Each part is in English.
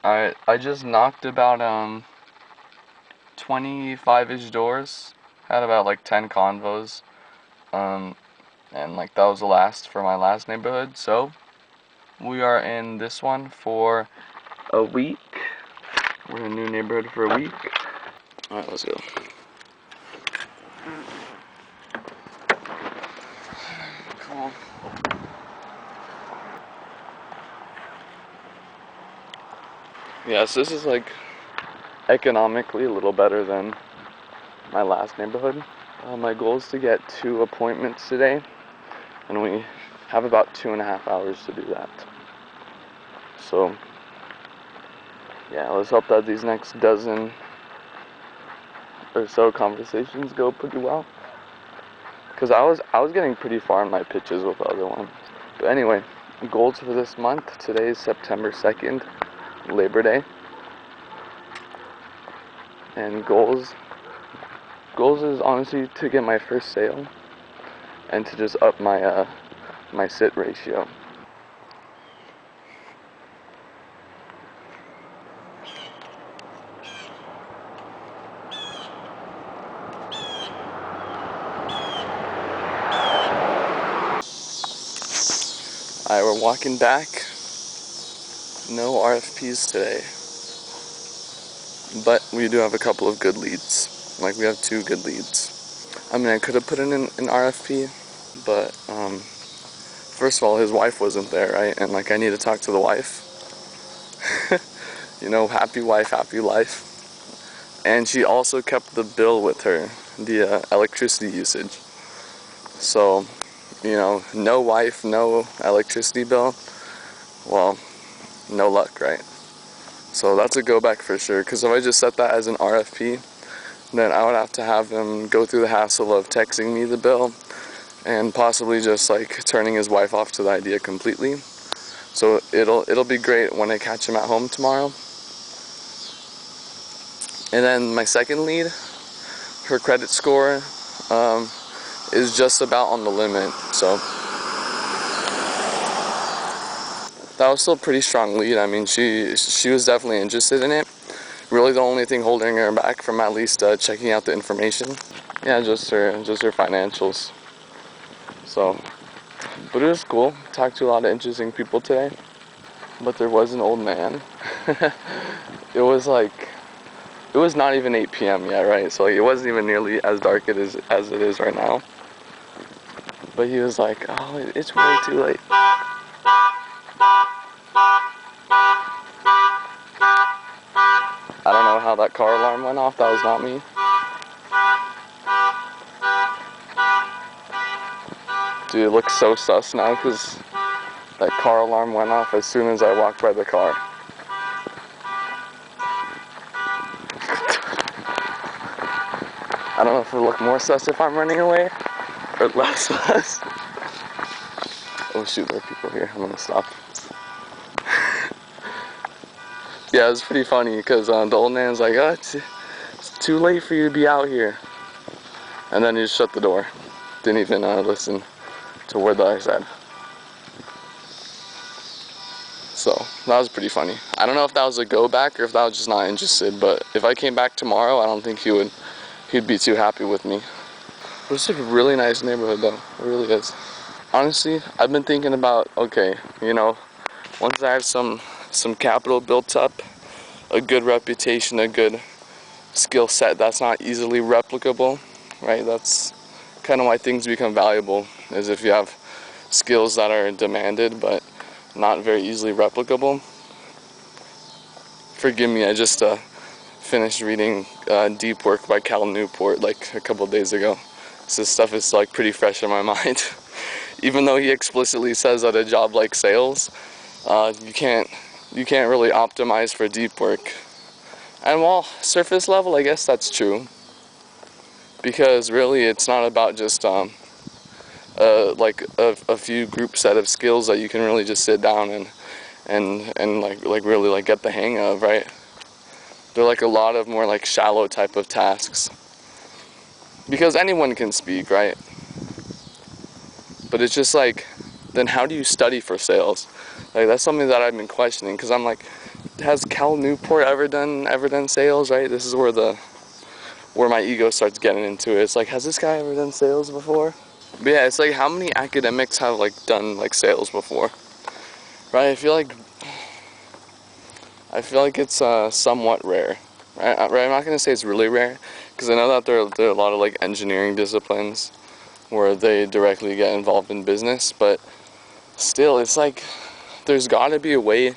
I just knocked about 25-ish doors. Had about like 10 convos. And like that was the last for my last neighborhood. So we are in this one for a week. We're in a new neighborhood for a week. Alright, let's go. Come on. Yeah, so this is like economically a little better than my last neighborhood. My goal is to get 2 appointments today, and we have about 2.5 hours to do that. So yeah, let's hope that these next dozen or so conversations go pretty well. Cause I was getting pretty far in my pitches with the other one. But anyway, goals for this month. Today is September 2nd, Labor Day. And goals is honestly to get my first sale and to just up my my sit ratio. Alright, we're walking back. No RFPs today. But we do have a couple of good leads. Like, we have 2 good leads. I mean, I could have put in an RFP, but first of all, his wife wasn't there, right? And like, I need to talk to the wife. You know, happy wife, happy life. And she also kept the bill with her, the electricity usage. So, you know, no wife, no electricity bill. Well, no luck, right? So that's a go back for sure. Because if I just set that as an RFP, then I would have to have him go through the hassle of texting me the bill and possibly just like turning his wife off to the idea completely. So it'll be great when I catch him at home tomorrow. And then my second lead, her credit score is just about on the limit. So that was still a pretty strong lead. I mean, she was definitely interested in it. Really, the only thing holding her back from at least checking out the information, yeah, just her financials. So, but it was cool. Talked to a lot of interesting people today. But there was an old man. It was not even 8 p.m. yet, right? So like, it wasn't even nearly as dark as it is right now. But he was like, "Oh, it's way too late." I don't know how that car alarm went off. That was not me. Dude, it looks so sus now because that car alarm went off as soon as I walked by the car. I don't know if it'll look more sus if I'm running away or less sus. Oh shoot, there are people here. I'm gonna stop. Yeah, it was pretty funny because the old man's like, "Oh, it's too late for you to be out here." And then he just shut the door. Didn't even listen to a word that I said. So that was pretty funny. I don't know if that was a go back or if that was just not interested, but if I came back tomorrow, I don't think he'd be too happy with me. It's a really nice neighborhood though. It really is. Honestly, I've been thinking about, okay, you know, once I have some capital built up, a good reputation, a good skill set that's not easily replicable, right? That's kind of why things become valuable, is if you have skills that are demanded but not very easily replicable. Forgive me, I just finished reading Deep Work by Cal Newport like a couple days ago. So this stuff is like pretty fresh in my mind. Even though he explicitly says that a job like sales, you can't really optimize for deep work. And while surface level, I guess that's true. Because really, it's not about just like a few group set of skills that you can really just sit down and like really like get the hang of, right? They're like a lot of more like shallow type of tasks. Because anyone can speak, right? But it's just like, then how do you study for sales? Like, that's something that I've been questioning, because I'm like, has Cal Newport ever done sales, right? This is where my ego starts getting into it. It's like, has this guy ever done sales before? But yeah, it's like, how many academics have like done like sales before, right? I feel like it's somewhat rare, right? I'm not gonna say it's really rare, because I know that there are a lot of like engineering disciplines where they directly get involved in business, but still, it's like, there's got to be a way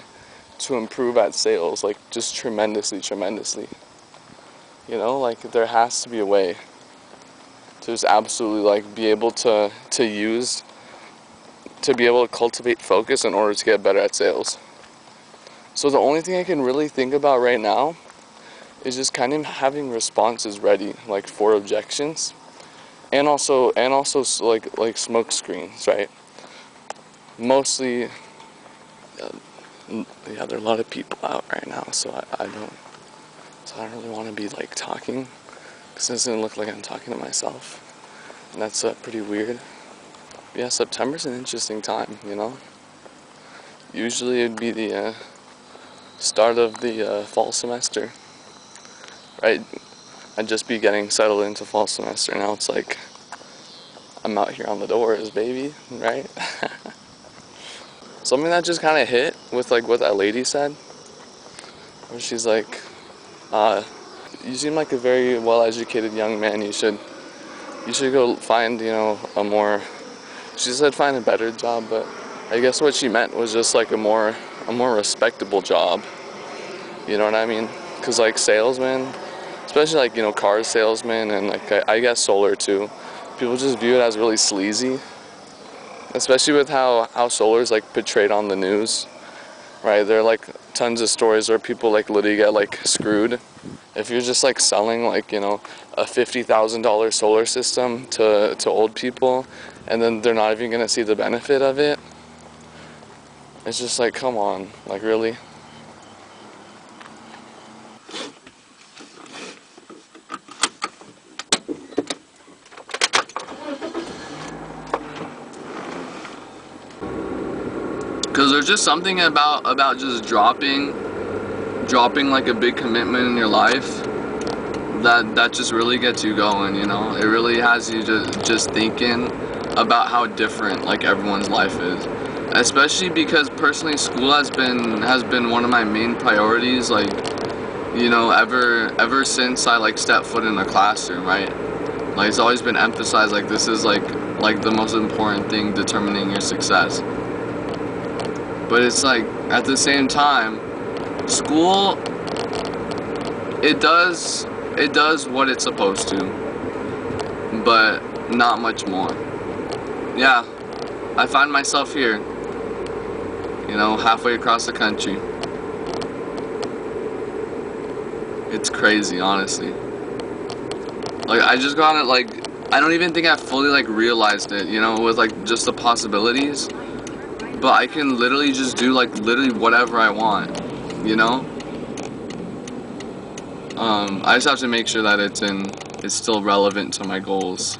to improve at sales, like just tremendously. You know, like there has to be a way to just absolutely like be able to be able to cultivate focus in order to get better at sales. So the only thing I can really think about right now is just kind of having responses ready, like for objections, and also like smoke screens, right? Mostly, yeah, there are a lot of people out right now, so I don't really want to be like talking, because it doesn't look like I'm talking to myself, and that's pretty weird. Yeah, September's an interesting time, you know? Usually it'd be the start of the fall semester, right? I'd just be getting settled into fall semester. Now it's like, I'm out here on the doors, baby, right? Something that just kind of hit with like what that lady said, where she's like, you seem like a very well-educated young man. You should go find, a more, she said find a better job, but I guess what she meant was just like a more respectable job. You know what I mean? Because like salesman, especially like, car salesman, and like I guess solar too, people just view it as really sleazy, especially with how solar is like portrayed on the news, right? There are like tons of stories where people like literally get like screwed. If you're just like selling like, a $50,000 solar system to old people, and then they're not even gonna see the benefit of it, it's just like, come on, like really? Because there's just something about just dropping like a big commitment in your life that just really gets you going, It really has you just thinking about how different like everyone's life is. Especially because personally school has been one of my main priorities, like, ever since I like stepped foot in a classroom, right? Like it's always been emphasized like this is like the most important thing determining your success. But it's like, at the same time, school, it does what it's supposed to, but not much more. Yeah, I find myself here, halfway across the country. It's crazy, honestly. Like, I just got it, like, I don't even think I fully, like, realized it, with, like, just the possibilities. But I can literally just do, like, literally whatever I want, I just have to make sure that it's still relevant to my goals.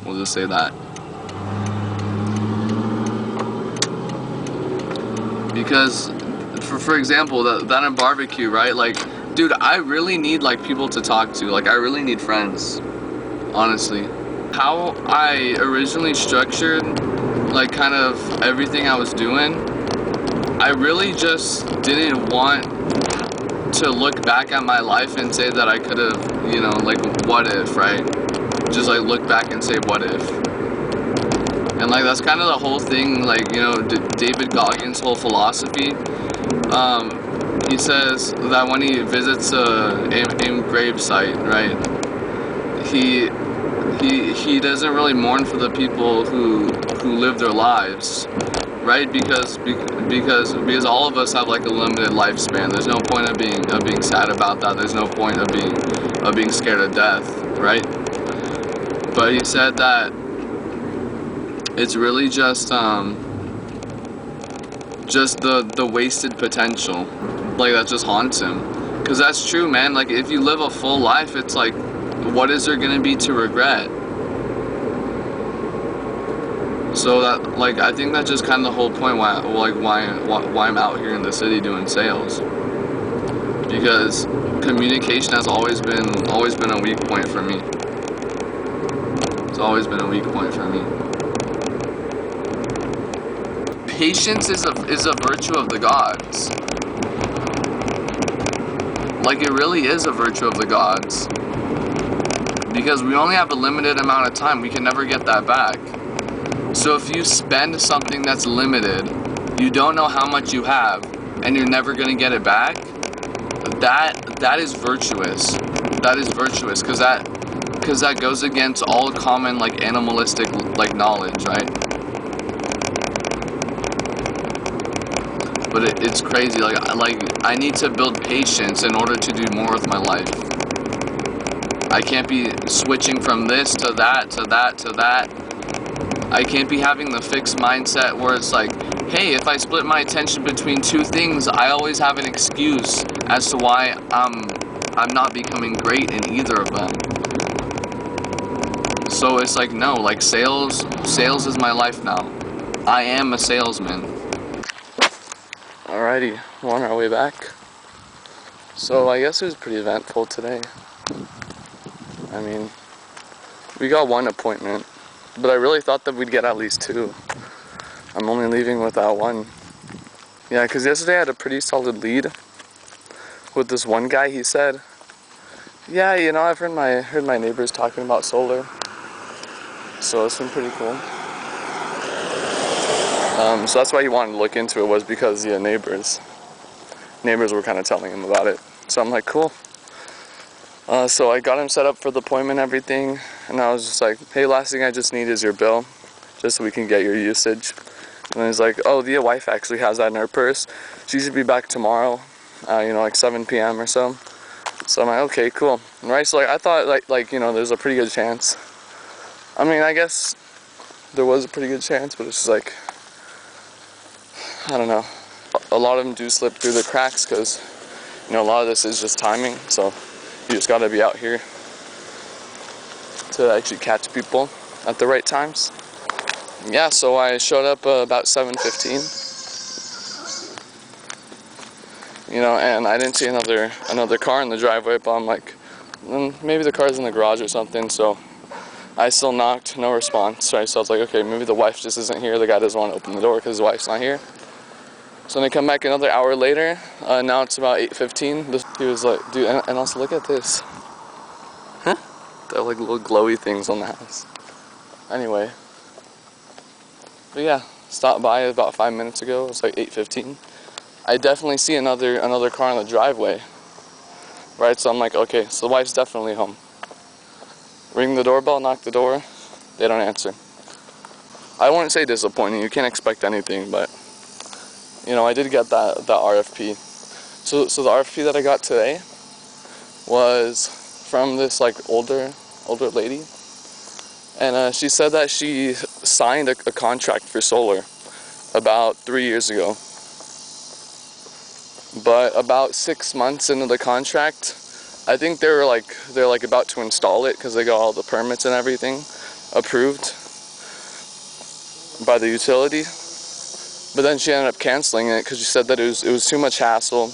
We'll just say that. Because, for example, that in barbecue, right? Like, dude, I really need, like, people to talk to. Like, I really need friends, honestly. How I originally structured, like, kind of everything I was doing, I really just didn't want to look back at my life and say that I could have, like, what if, right? Just, like, look back and say, what if? And, like, that's kind of the whole thing, like, David Goggins' whole philosophy. He says that when he visits a grave site, right, he doesn't really mourn for the people who live their lives, right? Because all of us have like a limited lifespan. There's no point of being sad about that. There's no point of being scared of death, right? But he said that it's really just the wasted potential, like, that just haunts him. Because that's true, man. Like, if you live a full life, it's like, what is there gonna be to regret? So that, like, I think that's just kind of the whole point why I'm out here in the city doing sales, because communication has always been a weak point for me. It's always been a weak point for me. Patience is a virtue of the gods. Like, it really is a virtue of the gods. Because we only have a limited amount of time. We can never get that back. So if you spend something that's limited, you don't know how much you have, and you're never going to get it back, that is virtuous. That is virtuous, because that goes against all common, like, animalistic, like, knowledge, right? But it's crazy. Like I need to build patience in order to do more with my life. I can't be switching from this to that to that to that. I can't be having the fixed mindset where it's like, hey, if I split my attention between two things, I always have an excuse as to why I'm not becoming great in either of them. So it's like, no, like sales is my life now. I am a salesman. Alrighty, we're on our way back. So I guess it was pretty eventful today. I mean, we got one appointment, but I really thought that we'd get at least two. I'm only leaving without one. Yeah, because yesterday I had a pretty solid lead with this one guy. He said, yeah, you know, I've heard my neighbors talking about solar. So it's been pretty cool. So that's why he wanted to look into it, was because the neighbors were kind of telling him about it. So I'm like, cool. So I got him set up for the appointment and everything, and I was just like, hey, last thing I just need is your bill, just so we can get your usage. And he's like, oh, the wife actually has that in her purse. She should be back tomorrow, you know, like 7 p.m. or so. So I'm like, okay, cool. Right, so like I thought like you know, there's a pretty good chance. I mean, I guess there was a pretty good chance, but it's just like, I don't know. A lot of them do slip through the cracks because, you know, a lot of this is just timing. So you just gotta be out here to actually catch people at the right times. Yeah, so I showed up about 7:15. You know, and I didn't see another car in the driveway, but I'm like, maybe the car's in the garage or something. So I still knocked, no response, right? So I was like, okay, maybe the wife just isn't here. The guy doesn't want to open the door because his wife's not here. So then I come back another hour later. Now it's about 8:15. He was like, dude, and also look at this. Huh? They're like little glowy things on the house. Anyway. But yeah, stopped by about 5 minutes ago. It was like 8:15. I definitely see another car in the driveway. Right, so I'm like, okay, so the wife's definitely home. Ring the doorbell, knock the door. They don't answer. I wouldn't say disappointing. You can't expect anything, but you know, I did get that RFP. So the RFP that I got today was from this like older lady, and she said that she signed a contract for solar about 3 years ago. But about 6 months into the contract, I think they're like about to install it because they got all the permits and everything approved by the utility. But then she ended up canceling it because she said that it was too much hassle.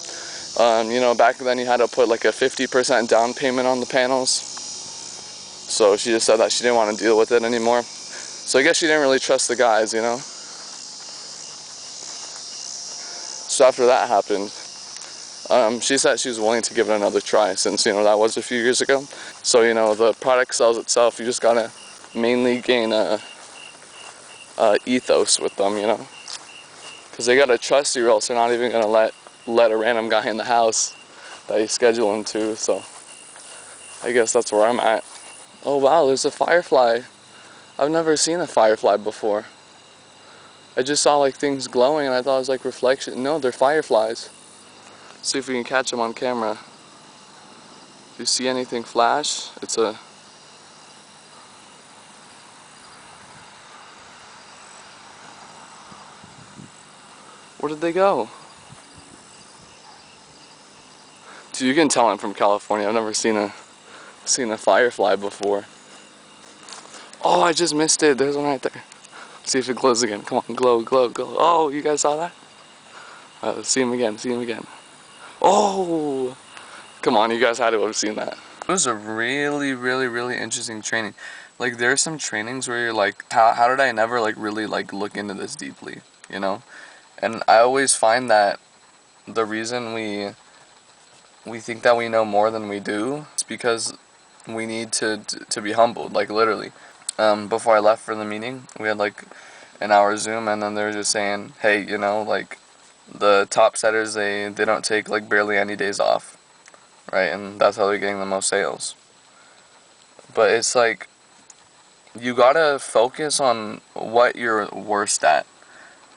You know, back then you had to put like a 50% down payment on the panels. So she just said that she didn't want to deal with it anymore. So I guess she didn't really trust the guys, you know. So after that happened, she said she was willing to give it another try since, you know, that was a few years ago. So, you know, the product sells itself. You just gotta mainly gain a ethos with them, you know. Because they gotta trust you, or else they're not even gonna let a random guy in the house that you schedule him to. So I guess that's where I'm at. Oh wow, there's a firefly. I've never seen a firefly before. I just saw like things glowing and I thought it was like reflection. No, they're fireflies. Let's see if we can catch them on camera. If you see anything flash, it's a... Where did they go? Dude, you can tell I'm from California. I've never seen a firefly before. Oh, I just missed it. There's one right there. See if it glows again. Come on, glow, glow, glow. Oh, you guys saw that? See him again, see him again. Oh! Come on, you guys had to have seen that. It was a really, really, really interesting training. Like, there are some trainings where you're like, how did I never, like, really, like, look into this deeply, you know? And I always find that the reason we think that we know more than we do is because we need to be humbled, like, literally. Before I left for the meeting, we had, like, an hour Zoom, and then they were just saying, hey, you know, like, the top setters, they don't take, like, barely any days off, right? And that's how they're getting the most sales. But it's like, you gotta focus on what you're worst at.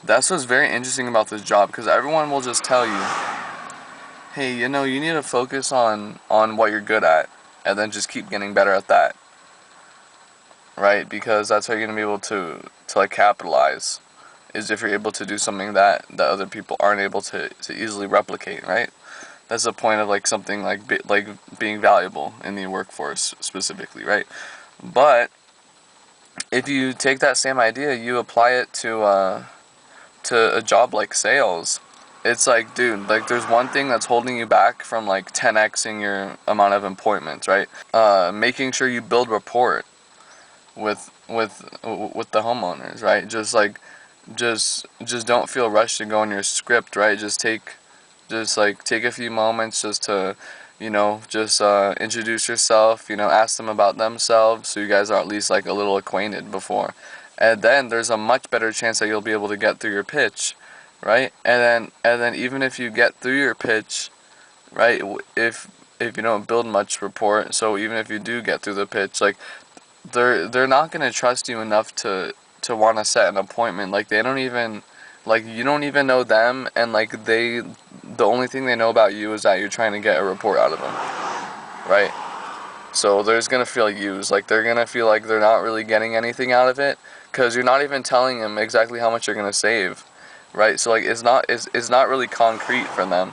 That's what's very interesting about this job, because everyone will just tell you, hey, you know, you need to focus on what you're good at, and then just keep getting better at that, right? Because that's how you're gonna be able to like capitalize, is if you're able to do something that other people aren't able to easily replicate, right? That's the point of like something like being valuable in the workforce specifically, right? But if you take that same idea, you apply it to a job like sales, it's like, dude, like there's one thing that's holding you back from like 10xing your amount of appointments, right? Making sure you build rapport with the homeowners, right? Just like just don't feel rushed to go on your script, right? Take a few moments just to, you know, just introduce yourself, you know, ask them about themselves so you guys are at least like a little acquainted before. And then there's a much better chance that you'll be able to get through your pitch, right? And then even if you get through your pitch, right, if you don't build much rapport, so even if you do get through the pitch, like they're not going to trust you enough to want to set an appointment. Like they don't even, like you don't even know them, and like the only thing they know about you is that you're trying to get a report out of them, right? So they're just gonna feel used. Like they're gonna feel like they're not really getting anything out of it because you're not even telling them exactly how much you're gonna save, right? So like it's not really concrete for them,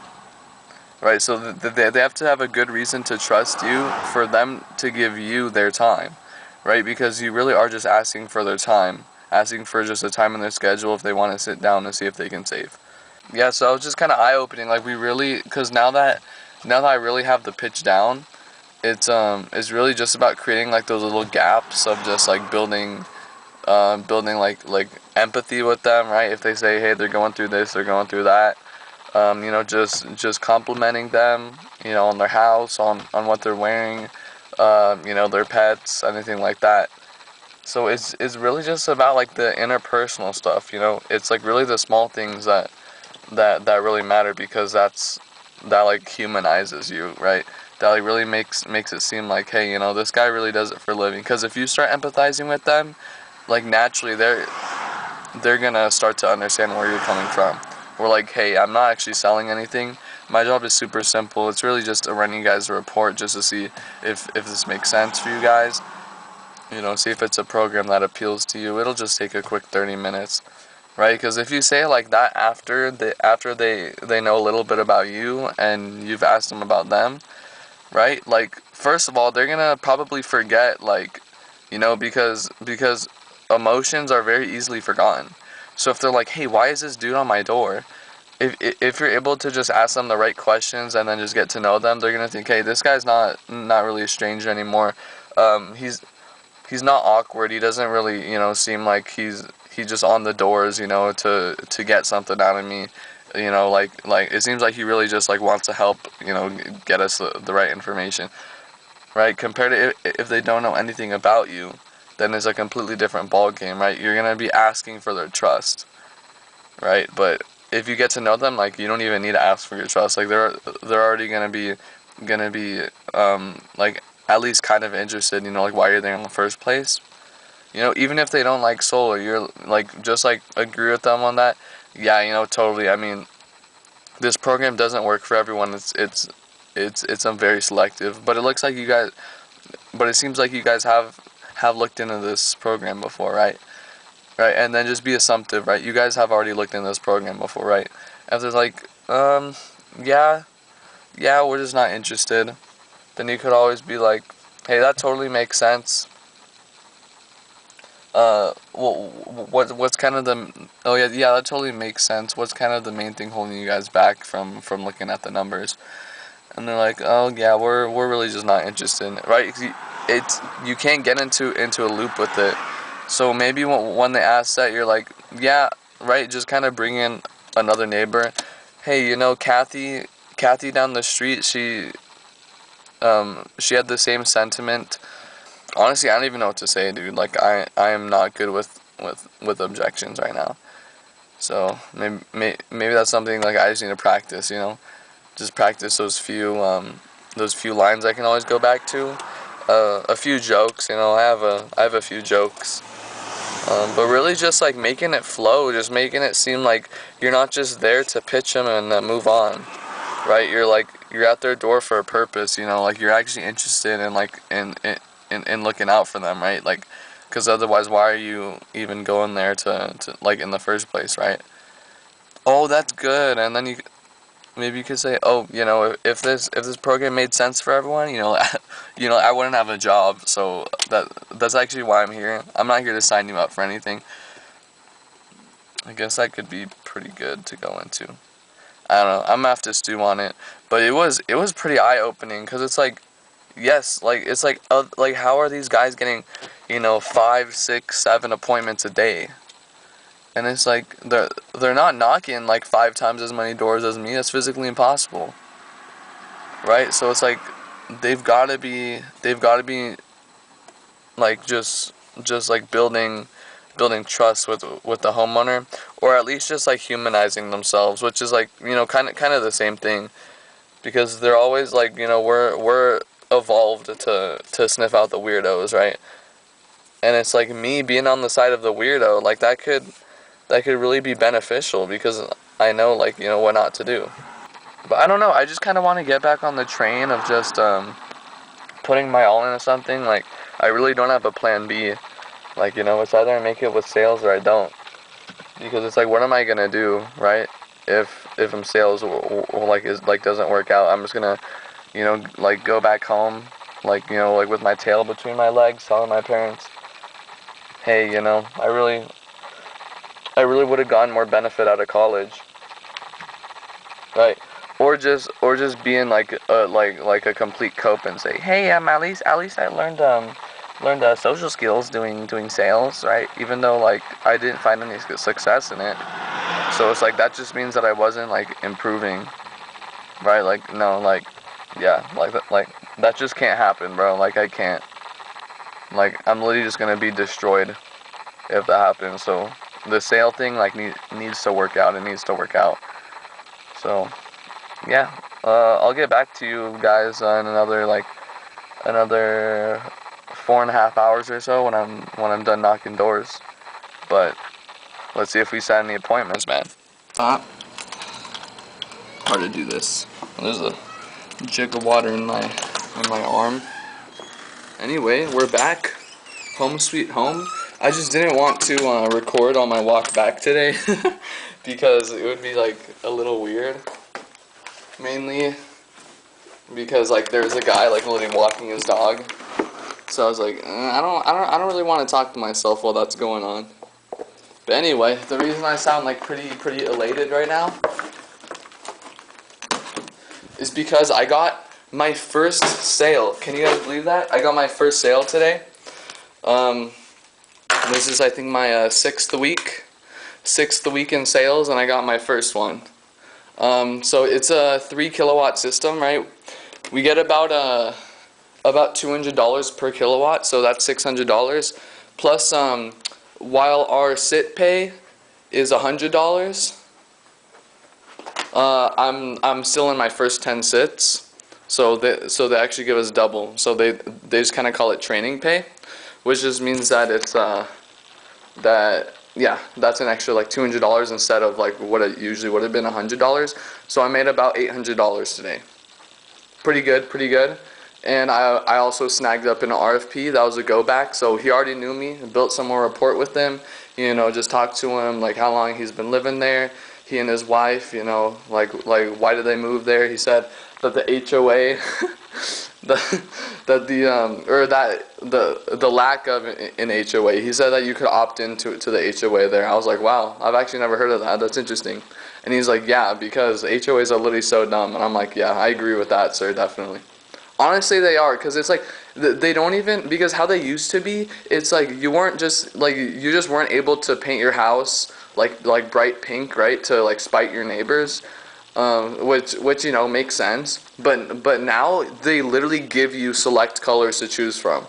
right? So they have to have a good reason to trust you for them to give you their time, right? Because you really are just asking for their time, asking for just a time in their schedule if they want to sit down and see if they can save. Yeah, so it was just kind of eye-opening. Like we really, because now that I really have the pitch down, it's really just about creating like those little gaps of just like building like empathy with them, right? If they say, hey, they're going through this, they're going through that, you know, just complimenting them, you know, on their house, on what they're wearing, you know, their pets, anything like that. So it's really just about like the interpersonal stuff, you know. It's like really the small things that really matter, because that like humanizes you, right? That like really makes it seem like, hey, you know, this guy really does it for a living. Because if you start empathizing with them, like naturally they're gonna start to understand where you're coming from. We're like, hey, I'm not actually selling anything. My job is super simple. It's really just to run you guys a report just to see if this makes sense for you guys. You know, see if it's a program that appeals to you. It'll just take a quick 30 minutes, right? Because if you say it like that after they know a little bit about you and you've asked them about them, right? Like first of all, they're gonna probably forget, like, you know, because emotions are very easily forgotten. So if they're like, hey, why is this dude on my door? If you're able to just ask them the right questions and then just get to know them, they're gonna think, hey, this guy's not really a stranger anymore. He's not awkward. He doesn't really, you know, seem like he's just on the doors, you know, to get something out of me. You know, like it seems like he really just like wants to help, you know, get us the right information, right? Compared to if they don't know anything about you, then it's a completely different ball game, right? You're gonna be asking for their trust, right? But if you get to know them, like you don't even need to ask for your trust. Like they're already gonna be like at least kind of interested, you know, like why you're there in the first place. You know, even if they don't like solar, you're like just like agree with them on that. Yeah, you know, totally. I mean, this program doesn't work for everyone. It's very selective. But it looks like you guys, but it seems like you guys have looked into this program before, right? Right, and then just be assumptive, right? You guys have already looked into this program before, right? If they're like, yeah, we're just not interested, then you could always be like, hey, that totally makes sense. what's kind of the, oh yeah, that totally makes sense. What's kind of the main thing holding you guys back from looking at the numbers? And they're like, oh yeah, we're really just not interested in it, right? 'Cause you can't get into a loop with it. So maybe when they ask that, you're like, yeah, right. Just kind of bring in another neighbor. Hey, Kathy down the street, she had the same sentiment. Honestly, I don't even know what to say, dude. Like I am not good with objections right now. So maybe that's something like I just need to practice. Just practice those few lines I can always go back to. A few jokes. I have a few jokes. But really just like making it flow, just making it seem like you're not just there to pitch them and move on, right? You're at their door for a purpose, like you're actually interested in like in looking out for them, right? Like, because otherwise, why are you even going there to like in the first place, right? Oh, that's good, and then maybe you could say, oh, if this program made sense for everyone, I wouldn't have a job, so that's actually why I'm here. I'm not here to sign you up for anything. I guess that could be pretty good to go into. I don't know. I'm gonna have to stew on it, but it was pretty eye opening because it's like, yes, like it's like how are these guys getting, 5, 6, 7 appointments a day? And it's like they're not knocking like 5 times as many doors as me. That's physically impossible, right? So it's like they've got to be like just like building trust with the homeowner, or at least just like humanizing themselves, which is like kind of the same thing, because they're always like we're evolved to sniff out the weirdos, right? And it's like me being on the side of the weirdo, like that could really be beneficial because I know like what not to do. But I don't know. I just kind of want to get back on the train of just putting my all into something. Like I really don't have a plan B. Like it's either I make it with sales or I don't. Because it's like, what am I gonna do, right? If I'm sales like is like doesn't work out, I'm just gonna like go back home, like like with my tail between my legs, telling my parents, hey, I really would have gotten more benefit out of college, right? Or just being like a complete cope and say, hey, at least I learned social skills doing sales, right? Even though like I didn't find any success in it, so it's like that just means that I wasn't like improving, right? Like no, like yeah, like that just can't happen, bro. Like I can't, like I'm literally just gonna be destroyed if that happens. So the sale thing like needs to work out. It needs to work out. So yeah, I'll get back to you guys in another 4.5 hours or so when I'm done knocking doors. But let's see if we set any appointments, man. Hard to do this. There's a jug of water in my arm. Anyway, we're back. Home sweet home. I just didn't want to record on my walk back today because it would be like a little weird. Mainly because like there's a guy like literally walking his dog. So I was like, I don't really want to talk to myself while that's going on. But anyway, the reason I sound like pretty elated right now is because I got my first sale. Can you guys believe that? I got my first sale today. This is I think my sixth week in sales, and I got my first one. So it's a 3 kilowatt system, right? We get about $200 per kilowatt, so that's $600. Plus, while our sit pay is $100, I'm still in my first 10 sits, so they actually give us double. So they just kind of call it training pay, which just means that it's that's an extra like $200 instead of like what it usually would have been $100. So I made about $800 today. Pretty good. And I also snagged up an RFP. That was a go back. So he already knew me. Built some more rapport with him. Just talked to him like how long he's been living there. He and his wife. Like why did they move there? He said that the HOA the the lack of an HOA. He said that you could opt into to the HOA there. I was like, wow, I've actually never heard of that. That's interesting. And he's like, yeah, because HOAs are literally so dumb. And I'm like, yeah, I agree with that, sir, definitely. Honestly, they are, because it's like they don't even, because how they used to be, it's like you weren't just like you just weren't able to paint your house like bright pink, right, to like spite your neighbors, which you know makes sense. But now they literally give you select colors to choose from.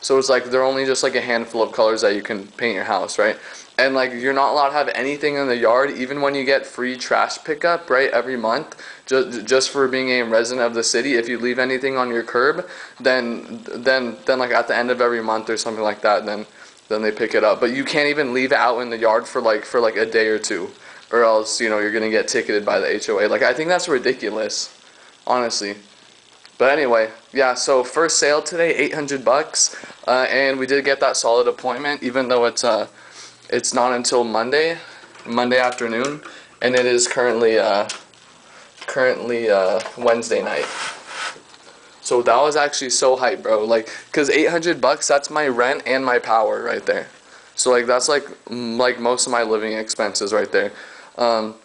So it's like there are only just like a handful of colors that you can paint your house, right? And like you're not allowed to have anything in the yard, even when you get free trash pickup, right, every month, just for being a resident of the city. If you leave anything on your curb, then like at the end of every month or something like that, then they pick it up. But you can't even leave it out in the yard for like a day or two, or else you know you're gonna get ticketed by the HOA. Like I think that's ridiculous, honestly. But anyway, yeah, so first sale today, 800 bucks, and we did get that solid appointment, even though it's not until Monday afternoon, and it is currently Wednesday night. So that was actually so hype, bro. Like, cause 800 bucks, that's my rent and my power right there. So like that's like most of my living expenses right there. Um,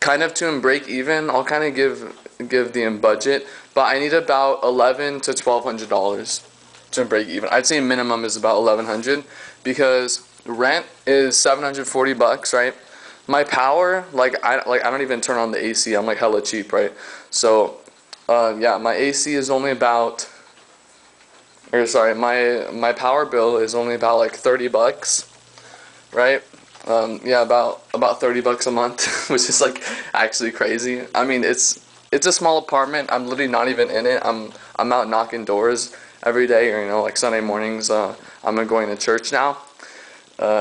Kind of to break even, I'll kind of give the budget, but I need about $1,100 to $1,200 to break even. I'd say minimum is about 1,100 because rent is 740 bucks, right? My power, I don't even turn on the AC. I'm like hella cheap, right? So, yeah, my AC is only about, or sorry, my power bill is only about like 30 bucks, right? Yeah, about 30 bucks a month, which is like actually crazy. I mean, it's a small apartment. I'm literally not even in it. I'm out knocking doors every day, or you know, like Sunday mornings. I'm going to church now.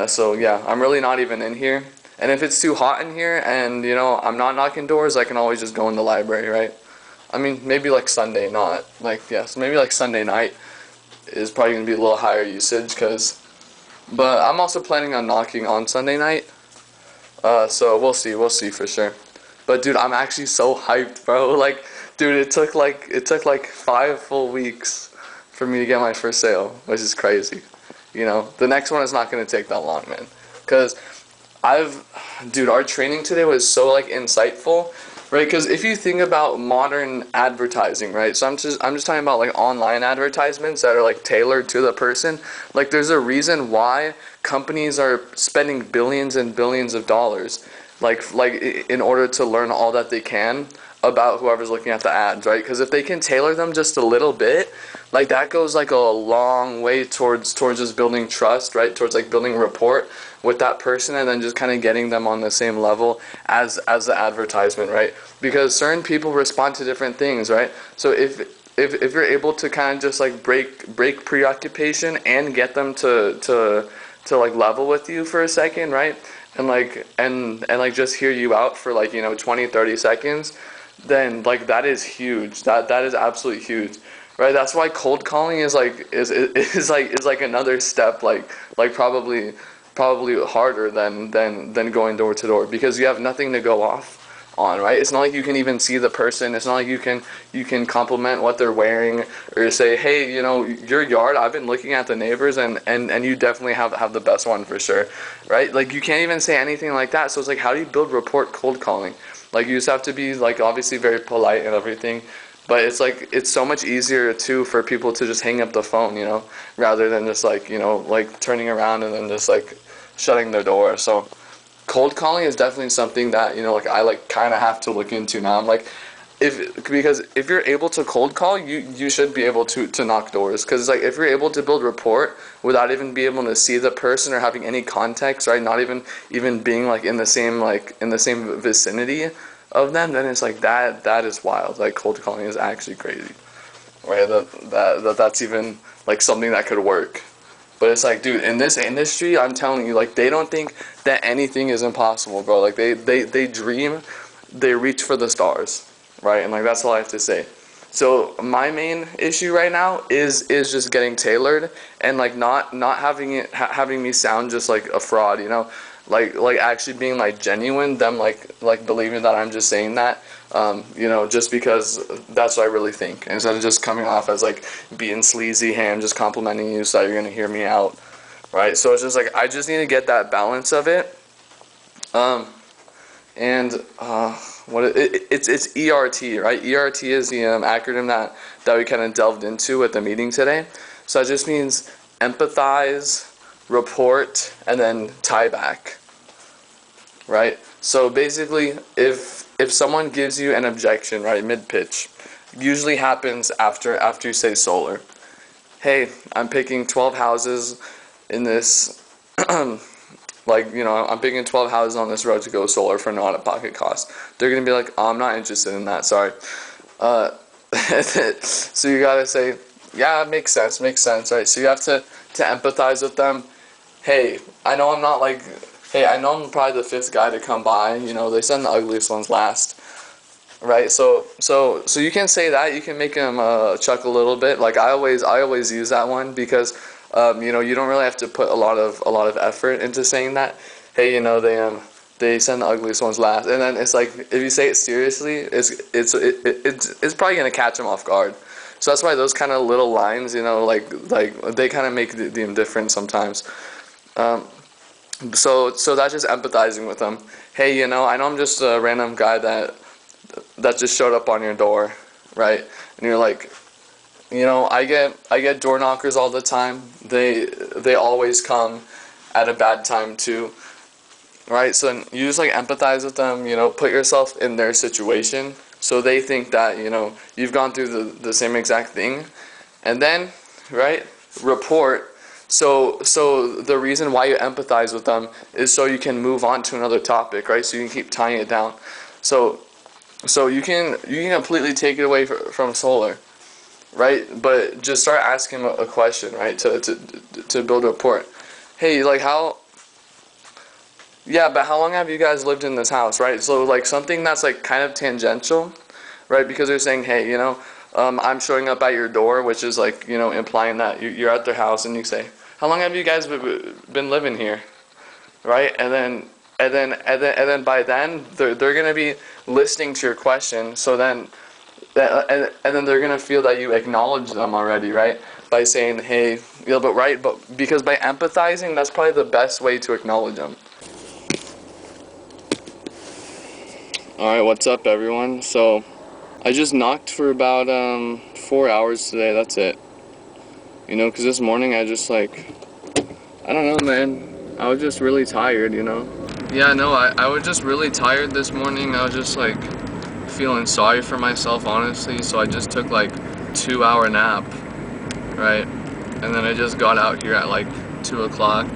So yeah, I'm really not even in here. And if it's too hot in here, and you know, I'm not knocking doors, I can always just go in the library, right? I mean, maybe like Sunday, not like yes, maybe like Sunday night is probably gonna be a little higher usage, cause. But I'm also planning on knocking on Sunday night. So we'll see for sure. But dude, I'm actually so hyped, bro. Like, dude, it took like 5 full weeks for me to get my first sale, which is crazy. You know, the next one is not gonna take that long, man. Cause I've, dude, our training today was so like insightful, right? Because if you think about modern advertising, right? So I'm just talking about like online advertisements that are like tailored to the person. Like there's a reason why companies are spending billions and billions of dollars, like in order to learn all that they can about whoever's looking at the ads, right? Because if they can tailor them just a little bit, like that goes like a long way towards just building trust, right? Towards like building rapport with that person, and then just kind of getting them on the same level as the advertisement, right? Because certain people respond to different things, right? So if you're able to kind of just like break preoccupation and get them to like level with you for a second, right? And like just hear you out for like, you know, 20-30 seconds, then like that is huge. That is absolutely huge, right? That's why cold calling is like another step, like probably harder than going door to door, because you have nothing to go off on, right? It's not like you can even see the person. It's not like you can compliment what they're wearing, or say, hey, you know, your yard, I've been looking at the neighbors, and you definitely have the best one for sure, right? Like you can't even say anything like that. So it's like, how do you build rapport cold calling? Like you just have to be like obviously very polite and everything, but it's like it's so much easier too for people to just hang up the phone, you know, rather than just like, you know, like turning around and then just like shutting their door. So cold calling is definitely something that, you know, like I like kind of have to look into now. I'm like, because if you're able to cold call, you should be able to knock doors, because like if you're able to build rapport without even being able to see the person or having any context, right, not even being like in the same vicinity of them, then it's like that is wild. Like cold calling is actually crazy, right? That's even like something that could work. But it's like, dude, in this industry, I'm telling you, like, they don't think that anything is impossible, bro. Like, they dream, they reach for the stars, right? And, like, that's all I have to say. So, my main issue right now is just getting tailored, and, like, not having me sound just like a fraud, you know? like actually being like genuine, them like believing that I'm just saying that, you know, just because that's what I really think, instead of just coming off as like being sleazy. Hey, I'm just complimenting you so that you're gonna hear me out, right? So it's just like I just need to get that balance of it. And it's ERT, right? ERT is the acronym that we kind of delved into at the meeting today. So it just means empathize, report, and then tie back, right? So basically, if someone gives you an objection, right, mid pitch, usually happens after you say solar. Hey, I'm picking 12 houses in this. Like, you know, I'm picking 12 houses on this road to go solar for no out-of-pocket cost. They're going to be like, oh, I'm not interested in that, sorry. So you got to say, yeah, it makes sense, right? So you have to empathize with them. Hey, I know I'm not like, hey, I know I'm probably the 5th guy to come by. You know, they send the ugliest ones last, right? So you can say that. You can make them chuckle a little bit. Like I always use that one because you know, you don't really have to put a lot of effort into saying that. Hey, you know, they send the ugliest ones last, and then it's like if you say it seriously, it's probably gonna catch them off guard. So that's why those kind of little lines, you know, like they kind of make the difference sometimes. So that's just empathizing with them. Hey, you know, I know I'm just a random guy that just showed up on your door, right? And you're like, you know, I get door knockers all the time. They always come at a bad time too, right? So you just like empathize with them. You know, put yourself in their situation, so they think that, you know, you've gone through the same exact thing, and then, right, report. So the reason why you empathize with them is so you can move on to another topic, right? So you can keep tying it down. So you can completely take it away from solar, right? But just start asking a question, right? To build a rapport. Hey, like how? Yeah, but how long have you guys lived in this house, right? So like something that's like kind of tangential, right? Because they're saying, hey, you know, I'm showing up at your door, which is like, you know, implying that you're at their house, and you say, how long have you guys been living here, right? And then by then they're gonna be listening to your question. So then. And then they're gonna feel that you acknowledge them already, right? By saying, "Hey, you know, but because by empathizing, that's probably the best way to acknowledge them." All right, what's up, everyone? So, I just knocked for about 4 hours today. That's it. You know, because this morning I just like, I don't know, man. I was just really tired. You know. Yeah, no, I was just really tired this morning. I was just like feeling sorry for myself, honestly, so I just took like 2-hour nap, right? And then I just got out here at like 2 o'clock,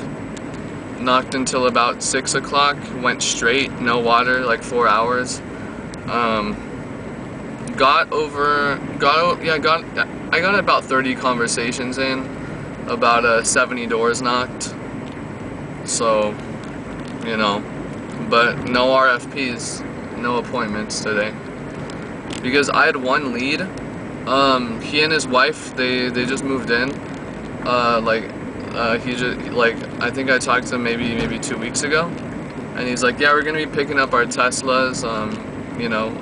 knocked until about 6 o'clock, went straight, no water, like 4 hours. I got about 30 conversations in, about 70 doors knocked, so, you know, but no RFPs, no appointments today. Because I had one lead. He and his wife, they just moved in. He just like, I think I talked to him maybe 2 weeks ago, and he's like, yeah, we're gonna be picking up our Teslas, you know,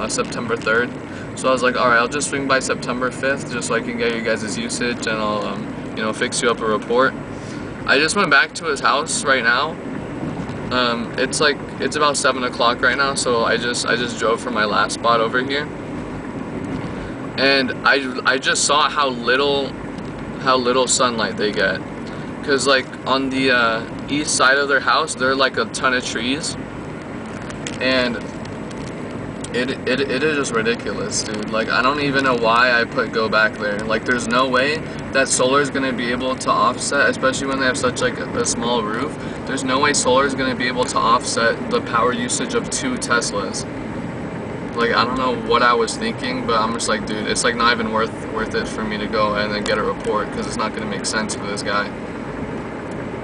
September 3rd. So I was like, all right, I'll just swing by September 5th just so I can get you guys' usage, and I'll you know, fix you up a report. I just went back to his house right now. It's about 7 o'clock right now, so I just drove from my last spot over here, and I just saw how little sunlight they get, because like on the east side of their house there are like a ton of trees, and it is just ridiculous, dude. Like, I don't even know why I put go back there. Like, there's no way that solar is gonna be able to offset, especially when they have such like a small roof. There's no way solar is gonna be able to offset the power usage of 2 Teslas. Like, I don't know what I was thinking, but I'm just like, dude, it's like not even worth it for me to go and then get a report, because it's not gonna make sense for this guy.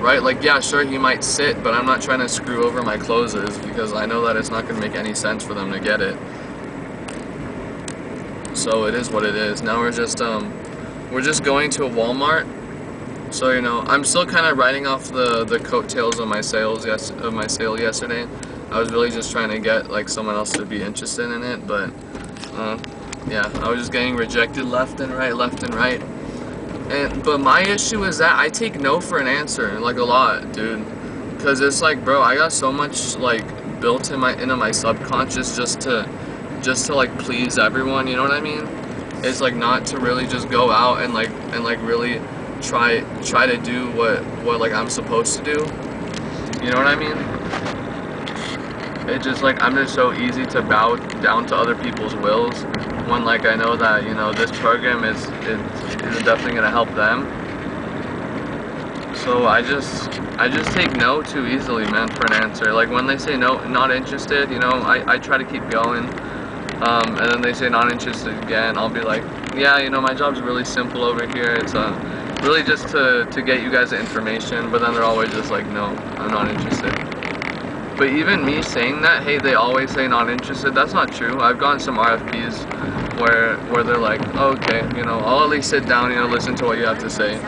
Right? Like, yeah, sure, he might sit, but I'm not trying to screw over my closers, because I know that it's not going to make any sense for them to get it. So it is what it is. Now we're just going to a Walmart So I'm still kind of riding off the coattails of my sale yesterday. I was really just trying to get like someone else to be interested in it, but yeah, I was just getting rejected left and right. But my issue is that I take no for an answer, like a lot, dude. Cause it's like, bro, I got so much like built into my subconscious just to like please everyone. You know what I mean? It's like not to really just go out and like really try to do what like I'm supposed to do. You know what I mean? It's just like I'm just so easy to bow down to other people's wills when like I know that this program is definitely gonna help them. So I just take no too easily, man, for an answer. Like when they say no, not interested, I try to keep going. And then they say not interested again. I'll be like, yeah, my job's really simple over here. It's really just to get you guys the information. But then they're always just like, no, I'm not interested. But even me saying that, hey, they always say not interested, that's not true. I've gotten some RFPs where they're like, oh, okay, I'll at least sit down, listen to what you have to say.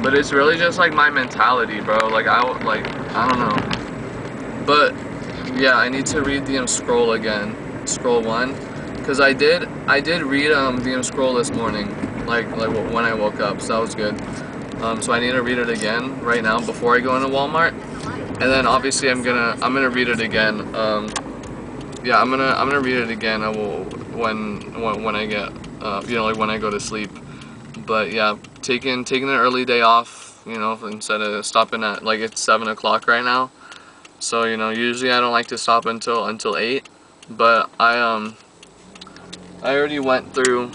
But it's really just like my mentality, bro. Like I don't know. But yeah, I need to read the scroll again, scroll 1, because I did read the scroll this morning, like when I woke up, so that was good. So I need to read it again right now before I go into Walmart, and then obviously I'm gonna read it again. Yeah, I'm gonna read it again. I will when I get like when I go to sleep. But yeah, taking an early day off, instead of stopping at like it's 7 o'clock right now. So usually I don't like to stop until 8, but I already went through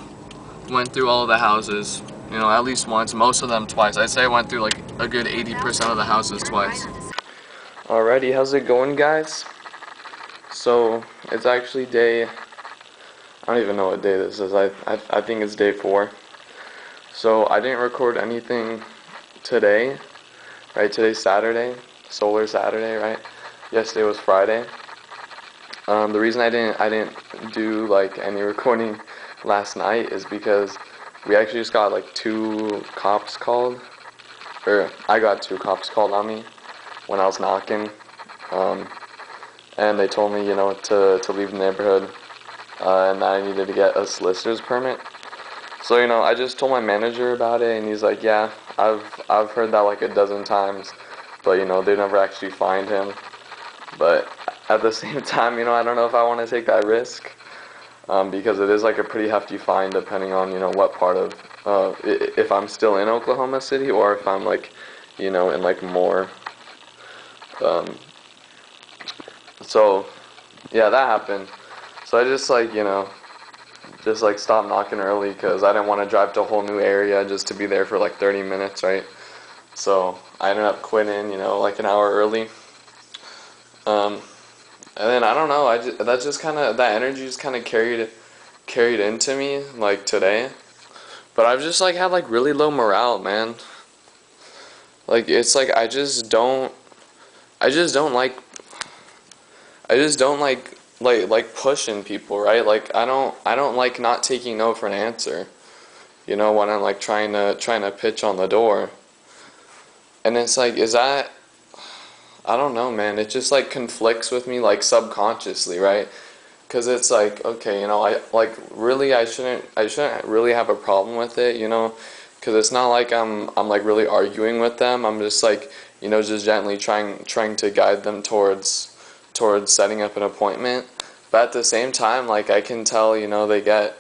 all the houses, at least once, most of them twice. I'd say I went through like a good 80% of the houses twice. Alrighty, how's it going, guys? So it's actually I don't even know what day this is. I think it's day 4. So I didn't record anything today, right? Today's Saturday, Solar Saturday, right? Yesterday was Friday. The reason I didn't do like any recording last night is because we actually just got like 2 cops called, or I got 2 cops called on me when I was knocking, and they told me to leave the neighborhood, and that I needed to get a solicitor's permit. So I just told my manager about it, and he's like, yeah, I've heard that like a dozen times, but they never actually find him. But at the same time, I don't know if I want to take that risk, because it is like a pretty hefty fine depending on what part of if I'm still in Oklahoma City or if I'm like in like more. So yeah, that happened. So I just like just like stop knocking early because I didn't want to drive to a whole new area just to be there for like 30 minutes, right? So I ended up quitting, like an hour early. And then I don't know, that energy just kind of carried into me like today. But I've just like had like really low morale, man. Like it's like I just don't like pushing people, right? Like I don't like not taking no for an answer. When I'm like trying to pitch on the door. And it's like, I don't know, man. It just like conflicts with me like subconsciously, right? Because it's like, okay, I like really I shouldn't really have a problem with it, because it's not like I'm like really arguing with them. I'm just like just gently trying to guide them towards setting up an appointment. But at the same time, like I can tell, they get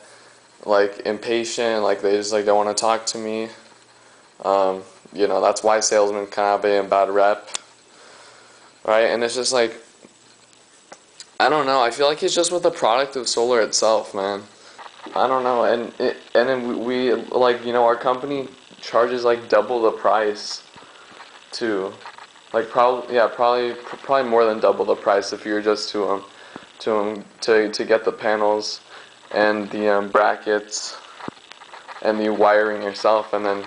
like impatient, like they just like don't want to talk to me. That's why salesmen kind of have a bad rep, right? And it's just like, I don't know. I feel like it's just with the product of solar itself, man. I don't know. And then we like our company charges like double the price too. Like probably more than double the price if you were just to get the panels and the brackets and the wiring yourself, and then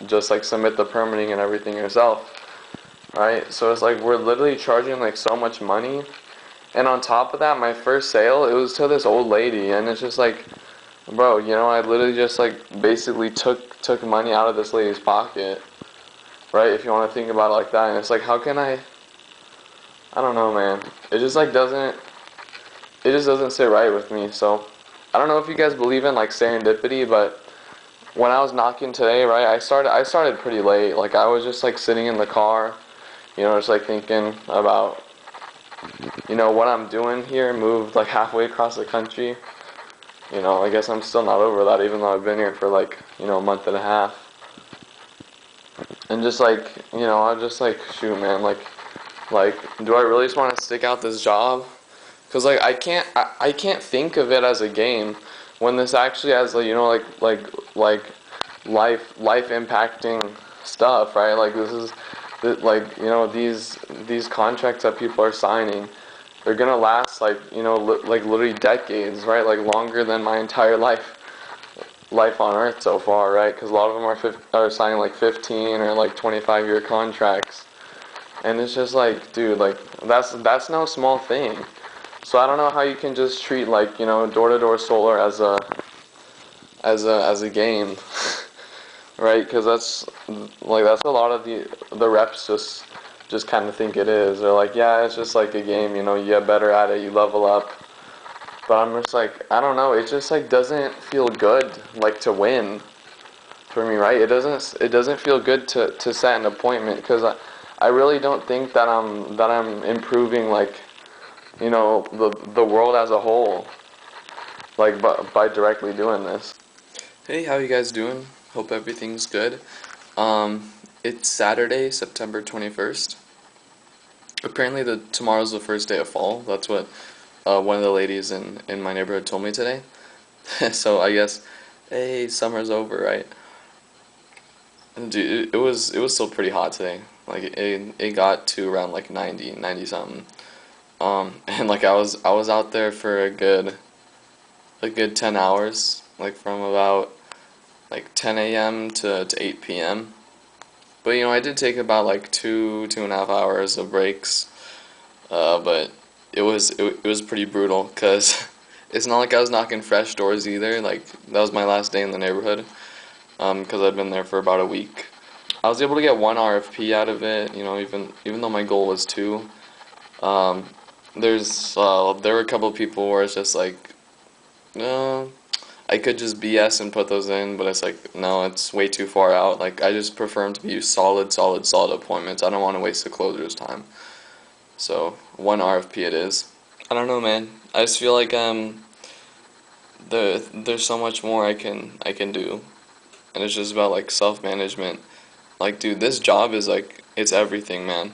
just like submit the permitting and everything yourself, right? So it's like we're literally charging like so much money, and on top of that, my first sale, it was to this old lady, and it's just like Bro, you know, I literally just like basically took money out of this lady's pocket, right? If you want to think about it like that, and it's like, how can I don't know, man. It just like doesn't it just doesn't sit right with me. So I don't know if you guys believe in like serendipity, but when I was knocking today, right, I started pretty late. Like I was just like sitting in the car, you know, just like thinking about, you know, what I'm doing here, moved like halfway across the country. You know, I guess I'm still not over that, even though I've been here for like, you know, a month and a half. And just like, you know, I just like, shoot, man, like, do I really just want to stick out this job? Cause like I can't think of it as a game when this actually has like, you know, like life impacting stuff, right? Like this is like, you know, these contracts that people are signing, they're gonna last like, you know, like literally decades, right? Like longer than my entire life on Earth so far, right? Because a lot of them are signing like 15 or like 25-year contracts, and it's just like, dude, like that's no small thing. So I don't know how you can just treat like, you know, door-to-door solar as a game, right? Because that's a lot of the reps just kind of think it is. They're like, yeah, it's just like a game, you know, you get better at it, you level up. But I'm just like, I don't know, it just like doesn't feel good like to win for me, right? It doesn't feel good to set an appointment because I really don't think that I'm improving like, you know, the world as a whole, like by directly doing this. Hey, how you guys doing? Hope everything's good. Um, it's Saturday, September 21st. Apparently, tomorrow's the first day of fall. That's what one of the ladies in my neighborhood told me today. So I guess, hey, summer's over, right? And dude, it was still pretty hot today. Like it got to around like 90 something. And like I was out there for a good 10 hours, like from about like 10 a.m. to 8 p.m. But you know, I did take about like 2.5 hours of breaks. But it was pretty brutal because it's not like I was knocking fresh doors either. Like that was my last day in the neighborhood. Because I'd been there for about a week. I was able to get one RFP out of it. You know, even though my goal was two. Um, there were a couple of people where it's just like, no, I could just BS and put those in, but it's like, no, it's way too far out. Like I just prefer them to be solid appointments. I don't want to waste the closer's time. So one RFP it is. I don't know, man. I just feel like there's so much more I can do, and it's just about like self management. Like, dude, this job is like it's everything, man.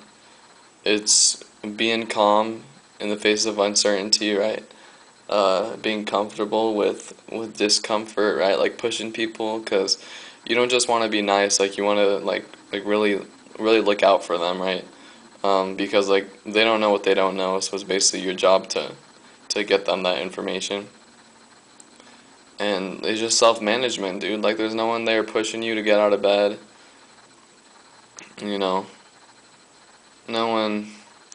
It's being calm in the face of uncertainty, right? Being comfortable with discomfort, right? Like pushing people, cause you don't just want to be nice. Like you want to like really look out for them, right? Because like they don't know what they don't know, so it's basically your job to get them that information. And it's just self management, dude. Like there's no one there pushing you to get out of bed. You know, no one.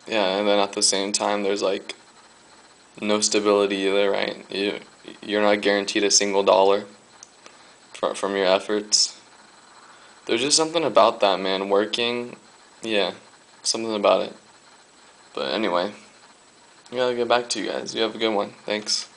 Yeah, and then at the same time, there's like no stability either, right? You're not guaranteed a single dollar from your efforts. There's just something about that, man. Working, yeah, something about it. But anyway, I gotta get back to you guys. You have a good one. Thanks.